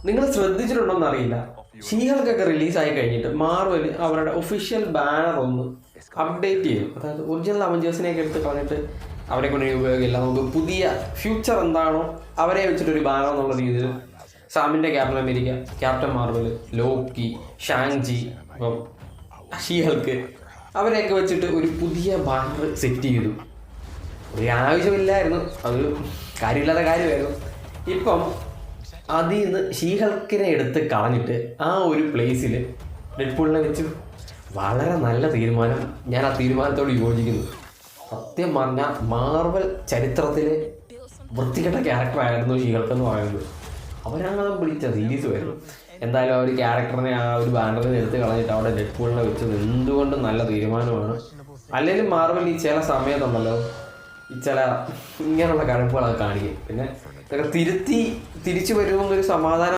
നിങ്ങൾ ശ്രദ്ധിച്ചിട്ടുണ്ടോന്ന് അറിയില്ല, ഷീഹൾക്കൊക്കെ റിലീസായി കഴിഞ്ഞിട്ട് മാർവൽ അവരുടെ ഒഫീഷ്യൽ ബാനർ ഒന്ന് അപ്ഡേറ്റ് ചെയ്യും. അതായത് ഒറിജിനൽ അവഞ്ചേഴ്സിനെയൊക്കെ എടുത്ത് കളഞ്ഞിട്ട് അവരെ കൊണ്ട് ഉപയോഗമില്ല, നമുക്ക് പുതിയ ഫ്യൂച്ചർ എന്താണോ അവരെ വെച്ചിട്ടൊരു ബാനർ എന്നുള്ള രീതിയിൽ സാമിൻ്റെ Captain America, Captain Marvel, Loki, Shang Chi, ഇപ്പം ഷീഹൾക്ക് അവരെയൊക്കെ വെച്ചിട്ട് ഒരു പുതിയ ബാനർ സെറ്റ് ചെയ്തു. ഒരു ആവശ്യമില്ലായിരുന്നു, അതൊരു കാര്യമില്ലാത്ത കാര്യമായിരുന്നു. ഇപ്പം അതിൽ നിന്ന് ഷീഹൾക്കിനെ എടുത്ത് കളഞ്ഞിട്ട് ആ ഒരു പ്ലേസിൽ ഡെഡ്പൂളിനെ വെച്ച് വളരെ നല്ല തീരുമാനം. ഞാൻ ആ തീരുമാനത്തോട് യോജിക്കുന്നു. സത്യം പറഞ്ഞാൽ മാർവൽ ചരിത്രത്തിലെ വൃത്തികെട്ട ക്യാരക്ടറായിരുന്നു ഷീഹൾക്ക് പറയുന്നത്. അവരാണ് വിളിച്ച സീരീസ് വരുന്നു. എന്തായാലും ആ ഒരു ക്യാരക്ടറിനെ ആ ഒരു ബാനറിൽ എടുത്ത് കളഞ്ഞിട്ട് അവിടെ ഡെഡ്പൂളിനെ വെച്ചത് എന്തുകൊണ്ടും നല്ല തീരുമാനമാണ്. അല്ലെങ്കിൽ മാർവൽ ഈ ചില സമയത്തുണ്ടല്ലോ ഈ ചില ഇങ്ങനെയുള്ള കഴിവുകളൊക്കെ കാണിക്കും, പിന്നെ ഇതൊക്കെ തിരുത്തി തിരിച്ചു വരുമെന്നൊരു സമാധാനം